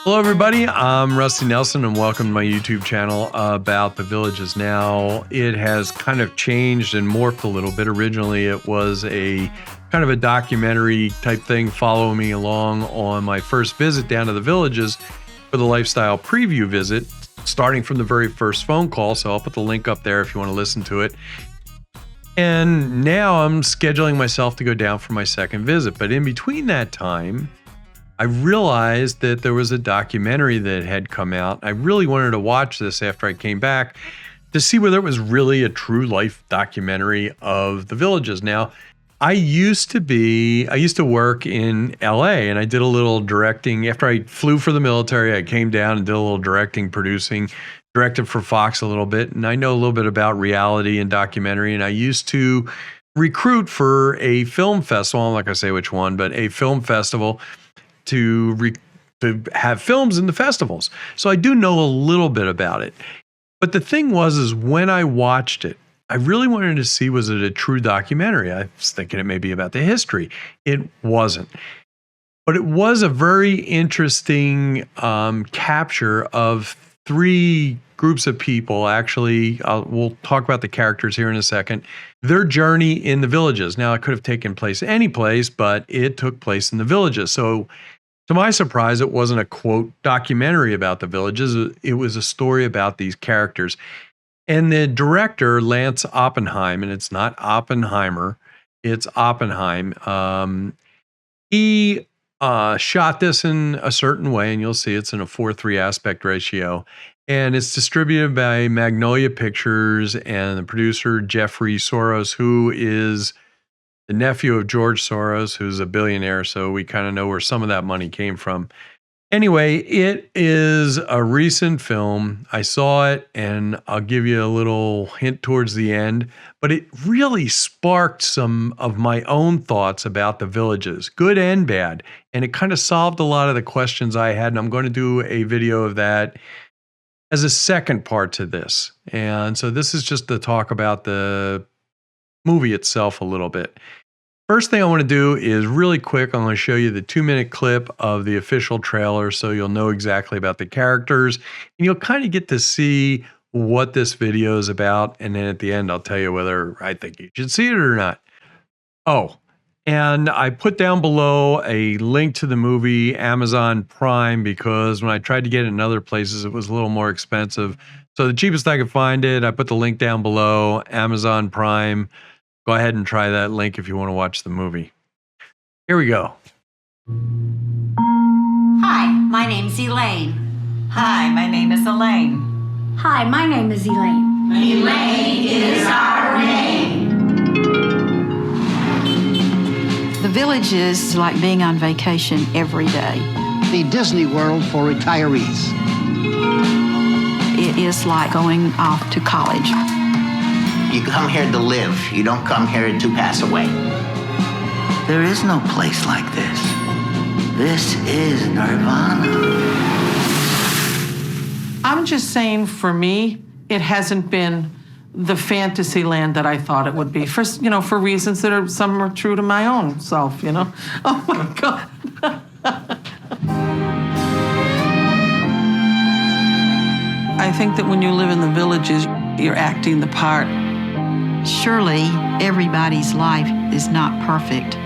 Hello, everybody. I'm Rusty Nelson, and welcome to my YouTube channel about The Villages. Now, it has kind of changed and morphed a little bit. Originally, it was a kind of a documentary type thing, following me along on my first visit down to The Villages for the lifestyle preview visit, starting from the very first phone call. So I'll put the link up there if you want to listen to it. And now I'm scheduling myself to go down for my second visit. But in between that time, I realized that there was a documentary that had come out. I really wanted to watch this after I came back to see whether it was really a true life documentary of The Villages. Now, I used to work in LA, and I did a little directing. After I flew for the military, I came down and did a little directing, producing, directed for Fox a little bit. And I know a little bit about reality and documentary. And I used to recruit for a film festival. I'm not going to say which one, but a film festival to have films in the festivals. So I do know a little bit about it. But the thing was when I watched it, I really wanted to see, was it a true documentary? I was thinking it may be about the history. It wasn't. But it was a very interesting capture of three groups of people. Actually, we'll talk about the characters here in a second. Their journey in the villages. Now, it could have taken place any place, but it took place in the villages. So to my surprise, it wasn't a quote documentary about the villages. It was a story about these characters. And the director, Lance Oppenheim, and it's not Oppenheimer, it's Oppenheim. He shot this in a certain way, and you'll see it's in a 4:3 aspect ratio. And it's distributed by Magnolia Pictures and the producer, Jeffrey Soros, who is the nephew of George Soros, who's a billionaire. So we kind of know where some of that money came from. Anyway, it is a recent film. I saw it, and I'll give you a little hint towards the end, but it really sparked some of my own thoughts about the villages, good and bad. And it kind of solved a lot of the questions I had. And I'm going to do a video of that as a second part to this. And so this is just to talk about the movie itself a little bit. First thing I want to do is really quick, I'm going to show you the 2-minute clip of the official trailer so you'll know exactly about the characters, and you'll kind of get to see what this video is about. And then at the end, I'll tell you whether I think you should see it or not. Oh, and I put down below a link to the movie Amazon Prime, because when I tried to get it in other places, it was a little more expensive. So the cheapest I could find it, I put the link down below, Amazon Prime. Go ahead and try that link if you want to watch the movie. Here we go. Hi, my name's Elaine. Hi, my name is Elaine. Hi, my name is Elaine. Elaine is our name. The village is like being on vacation every day. The Disney World for retirees. It is like going off to college. You come here to live. You don't come here to pass away. There is no place like this. This is Nirvana. I'm just saying, for me, it hasn't been the fantasy land that I thought it would be. For reasons that some are true to my own self, Oh my God. I think that when you live in the villages, you're acting the part. Surely everybody's life is not perfect.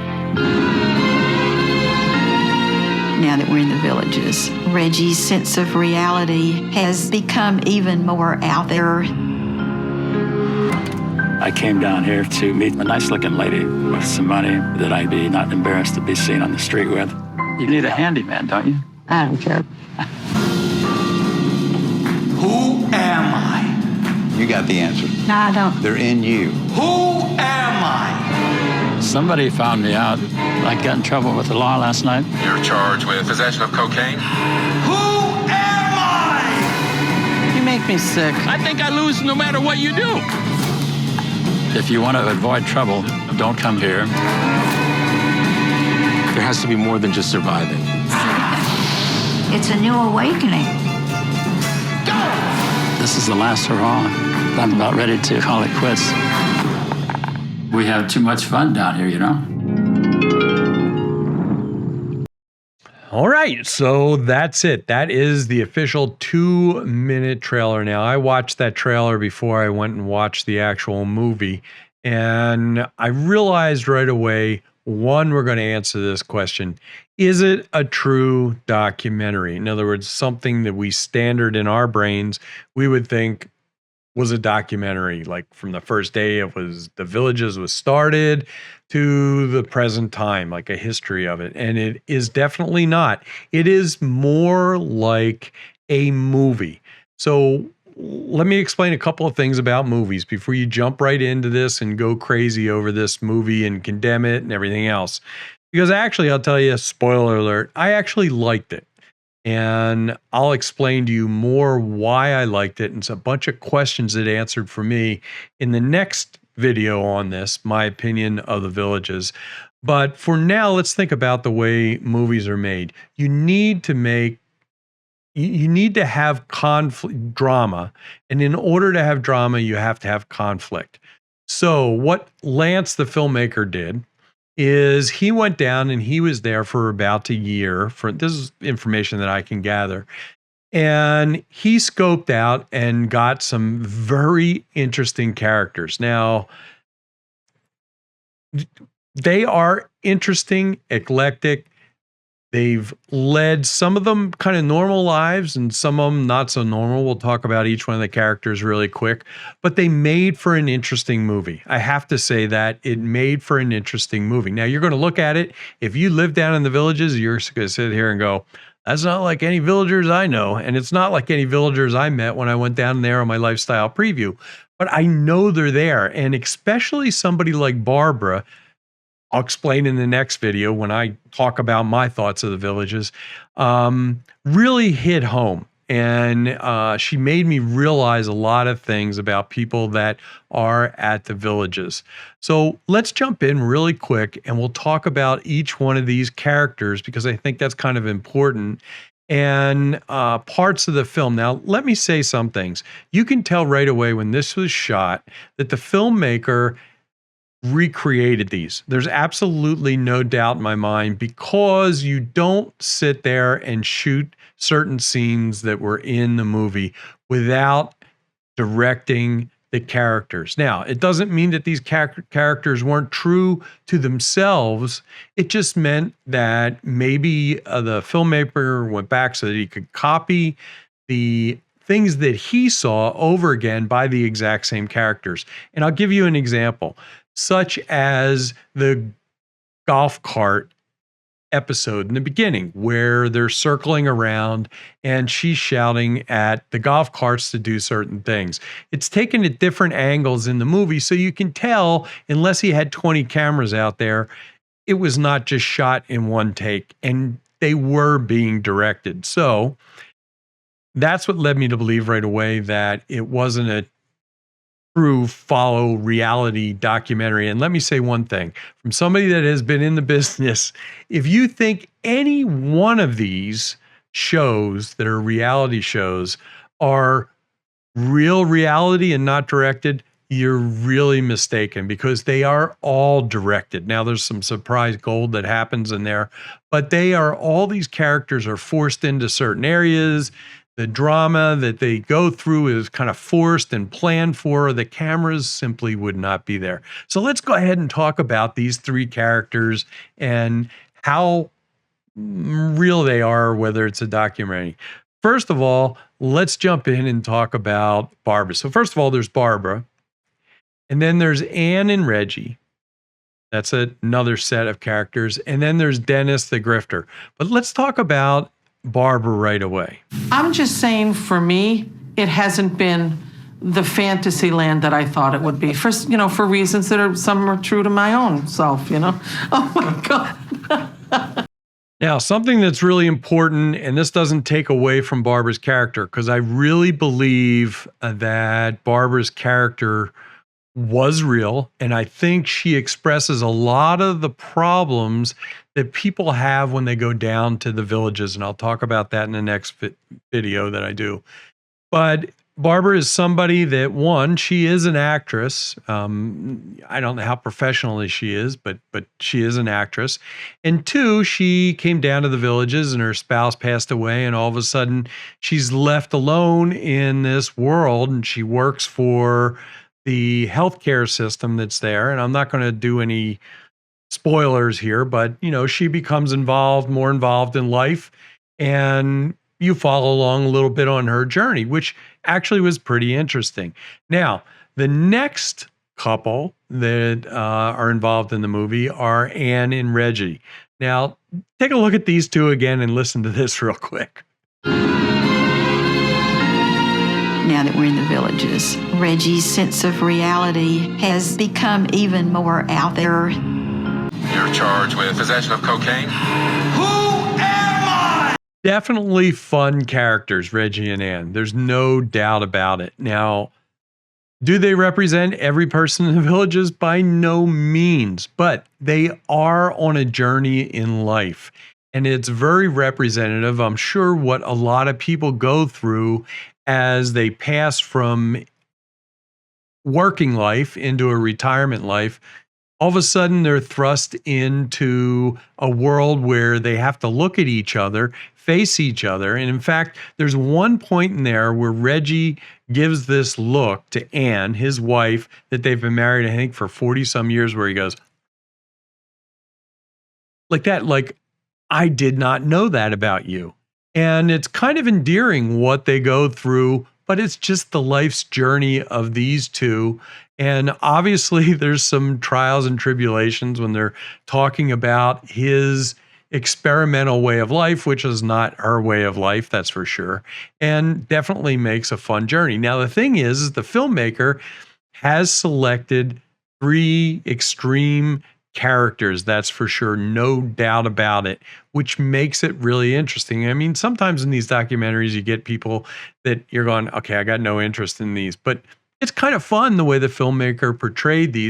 Now that we're in the villages, Reggie's sense of reality has become even more out there. I came down here to meet a nice-looking lady with some money that I'd be not embarrassed to be seen on the street with. You need a handyman, don't you? I don't care. Who am I? You got the answer. No, I don't. They're in you. Who am I? Somebody found me out. I got in trouble with the law last night. You're charged with possession of cocaine. Who am I? You make me sick. I think I lose no matter what you do. If you want to avoid trouble, don't come here. There has to be more than just surviving. It's a new awakening. This is the last hurrah. I'm about ready to call it quits. We have too much fun down here, All right, so that's it. That is the official 2-minute trailer. Now, I watched that trailer before I went and watched the actual movie, and I realized right away, one, we're going to answer this question. Is it a true documentary? In other words, something that we standard in our brains, we would think was a documentary, like from the first day it was the Villages was started to the present time, like a history of it. And it is definitely not. It is more like a movie. So let me explain a couple of things about movies before you jump right into this and go crazy over this movie and condemn it and everything else. Because actually, I'll tell you, spoiler alert, I actually liked it. And I'll explain to you more why I liked it and it's a bunch of questions it answered for me in the next video on this, my opinion of the Villages. But for now, let's think about the way movies are made. You need to have conflict, drama. And in order to have drama, you have to have conflict. So what Lance, the filmmaker, did is he went down and he was there for about a year. For this is information that I can gather. And he scoped out and got some very interesting characters. Now, they are interesting, eclectic. They've led some of them kind of normal lives and some of them not so normal. We'll talk about each one of the characters really quick, but they made for an interesting movie. I have to say that it made for an interesting movie. Now you're going to look at it. If you live down in the Villages, you're going to sit here and go, that's not like any villagers I know. And it's not like any villagers I met when I went down there on my lifestyle preview, but I know they're there. And especially somebody like Barbara, I'll explain in the next video when I talk about my thoughts of the Villages, really hit home. And she made me realize a lot of things about people that are at the Villages. So let's jump in really quick and we'll talk about each one of these characters because I think that's kind of important and parts of the film. Now, let me say some things. You can tell right away when this was shot that the filmmaker recreated these. There's absolutely no doubt in my mind because you don't sit there and shoot certain scenes that were in the movie without directing the characters. Now, it doesn't mean that these characters weren't true to themselves. It just meant that maybe the filmmaker went back so that he could copy the things that he saw over again by the exact same characters. And I'll give you an example, such as the golf cart episode in the beginning where they're circling around and she's shouting at the golf carts to do certain things. It's taken at different angles in the movie, so you can tell, unless he had 20 cameras out there, it was not just shot in one take, and they were being directed. So that's what led me to believe right away that it wasn't a true follow reality documentary. And let me say one thing from somebody that has been in the business. If you think any one of these shows that are reality shows are real reality and not directed, you're really mistaken because they are all directed. Now there's some surprise gold that happens in there, but they are, all these characters are forced into certain areas. The drama that they go through is kind of forced and planned for. The cameras simply would not be there. So let's go ahead and talk about these three characters and how real they are, whether it's a documentary. First of all, let's jump in and talk about Barbara. So first of all, there's Barbara. And then there's Anne and Reggie. That's another set of characters. And then there's Dennis the Grifter. But let's talk about Barbara right away. I'm just saying, for me, it hasn't been the fantasy land that I thought it would be. For reasons that are, some are true to my own self, Oh my God. Now, something that's really important, and this doesn't take away from Barbara's character, because I really believe that Barbara's character was real, and I think she expresses a lot of the problems that people have when they go down to the Villages, and I'll talk about that in the next video that I do. But Barbara is somebody that, one, she is an actress. I don't know how professionally she is, but she is an actress. And two, she came down to the Villages and her spouse passed away, and all of a sudden she's left alone in this world, and she works for the healthcare system that's there. And I'm not going to do any spoilers here, but she becomes more involved in life, and you follow along a little bit on her journey, which actually was pretty interesting. Now, the next couple that are involved in the movie are Anne and Reggie. Now, take a look at these two again and listen to this real quick. Now that we're in the Villages, Reggie's sense of reality has become even more out there. You're charged with possession of cocaine. Definitely fun characters, Reggie and Anne. There's no doubt about it. Now, do they represent every person in the Villages? By no means, but they are on a journey in life. And it's very representative, I'm sure, what a lot of people go through as they pass from working life into a retirement life. All of a sudden, they're thrust into a world where they have to look at each other, face each other. And in fact, there's one point in there where Reggie gives this look to Anne, his wife, that they've been married, I think, for 40 some years, where he goes, like that, like, I did not know that about you. And it's kind of endearing what they go through, but it's just the life's journey of these two. And obviously there's some trials and tribulations when they're talking about his experimental way of life, which is not her way of life, that's for sure, and definitely makes a fun journey. Now, the thing is the filmmaker has selected three extreme characters, that's for sure, no doubt about it, which makes it really interesting. I mean, sometimes in these documentaries, you get people that you're going, okay, I got no interest in these, but it's kind of fun the way the filmmaker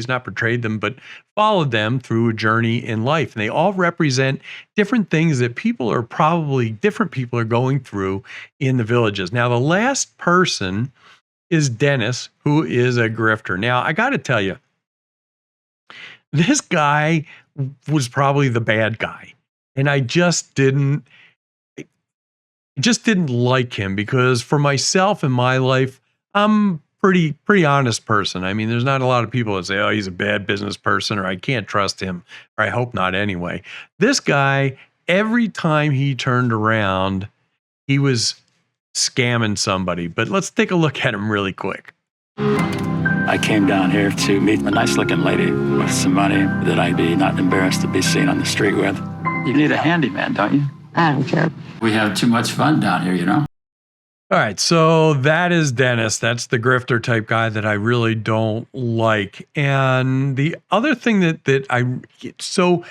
not portrayed them, but followed them through a journey in life. And they all represent different things that different people are going through in the Villages. Now, the last person is Dennis, who is a grifter. Now, I got to tell you, this guy was probably the bad guy. And I just didn't like him, because for myself in my life, I'm pretty honest person. I mean, there's not a lot of people that say, oh, he's a bad business person, or I can't trust him, or I hope not anyway. This guy, every time he turned around, he was scamming somebody. But let's take a look at him really quick. I came down here to meet a nice-looking lady with some money that I'd be not embarrassed to be seen on the street with. You need a handyman, don't you? I don't care. We have too much fun down here, you know? All right, so that is Dennis. That's the grifter type guy that I really don't like. And the other thing so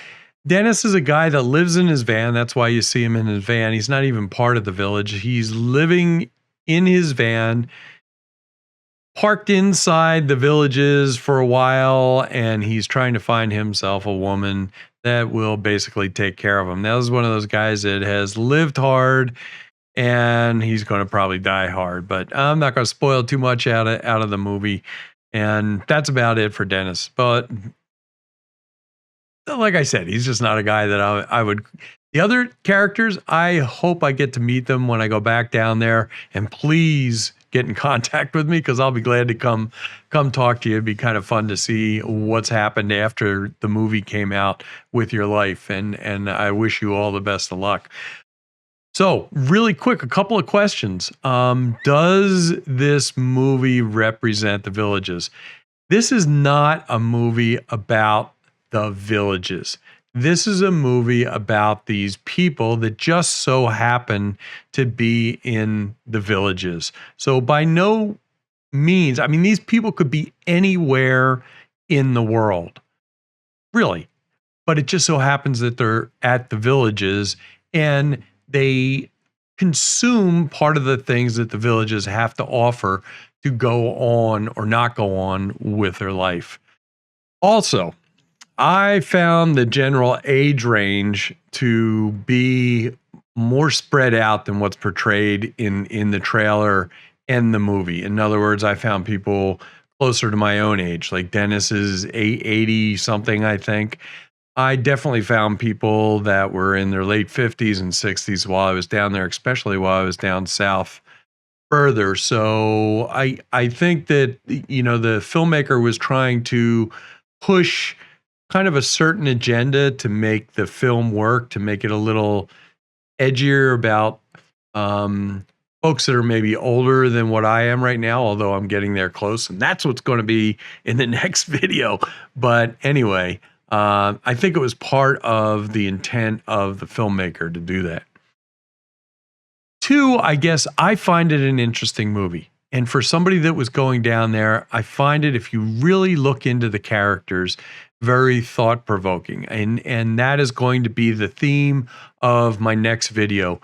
Dennis is a guy that lives in his van. That's why you see him in his van. He's not even part of the village. He's living in his van, parked inside the Villages for a while, and he's trying to find himself a woman that will basically take care of him. Now, this is one of those guys that has lived hard, and he's going to probably die hard. But I'm not going to spoil too much out of the movie, and that's about it for Dennis. But like I said, he's just not a guy that I would. The other characters, I hope I get to meet them when I go back down there, and please get in contact with me, because I'll be glad to come talk to you. It'd be kind of fun to see what's happened after the movie came out with your life, and I wish you all the best of luck. So really quick, a couple of questions. Does this movie represent the Villages? This is not a movie about the Villages. This is a movie about these people that just so happen to be in the Villages. So by no means, I mean, these people could be anywhere in the world, really. But it just so happens that they're at the Villages, and they consume part of the things that the Villages have to offer to go on or not go on with their life. Also, I found the general age range to be more spread out than what's portrayed in the trailer and the movie. In other words, I found people closer to my own age, like Dennis is 80 something, I think. I definitely found people that were in their late 50s and 60s while I was down there, especially while I was down south further. So I think that, you know, the filmmaker was trying to push kind of a certain agenda to make the film work, to make it a little edgier about folks that are maybe older than what I am right now, although I'm getting there close, and that's what's going to be in the next video. But anyway, I think it was part of the intent of the filmmaker to do that. Two, I guess I find it an interesting movie. And for somebody that was going down there, I find it, if you really look into the characters, very thought-provoking. And that is going to be the theme of my next video.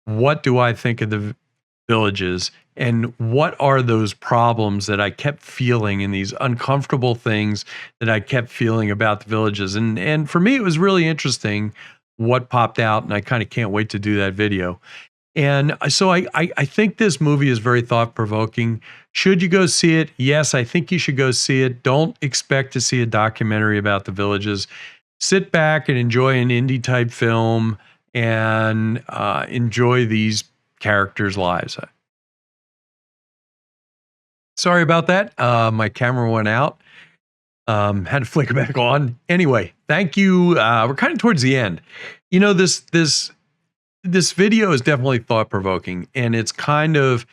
What do I think of the villages? And what are those problems that I kept feeling, and these uncomfortable things that I kept feeling about the villages? And for me, it was really interesting what popped out, and I kind of can't wait to do that video. And so I think this movie is very thought-provoking. Should you go see it? Yes, I think you should go see it. Don't expect to see a documentary about the villages. Sit back and enjoy an indie-type film and enjoy these characters' lives. Sorry about that. My camera went out. Had to flick it back on. Anyway, thank you. We're kind of towards the end. You know, this video is definitely thought-provoking, and it's kind of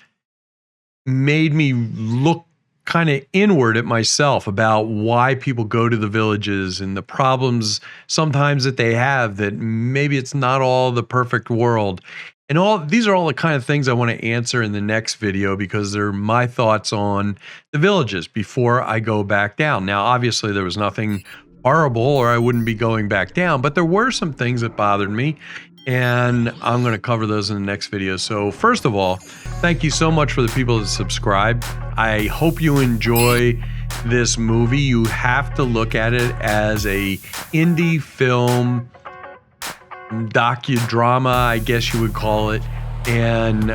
made me look kind of inward at myself about why people go to the villages and the problems sometimes that they have, that maybe it's not all the perfect world. And these are all the kind of things I want to answer in the next video, because they're my thoughts on the villages before I go back down. Now, obviously, there was nothing horrible, or I wouldn't be going back down, but there were some things that bothered me, and I'm going to cover those in the next video. So first of all, thank you so much for the people that subscribe. I hope you enjoy this movie. You have to look at it as a indie film, docudrama, I guess you would call it. And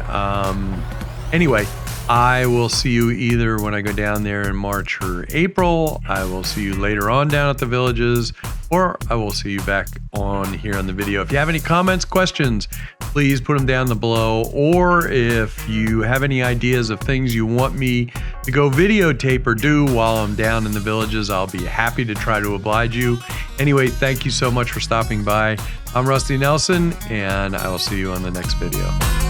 anyway, I will see you either when I go down there in March or April. I will see you later on down at the villages, or I will see you back on here on the video. If you have any comments, questions, please put them down below. Or if you have any ideas of things you want me to go videotape or do while I'm down in the villages, I'll be happy to try to oblige you. Anyway, thank you so much for stopping by. I'm Rusty Nelson, and I will see you on the next video.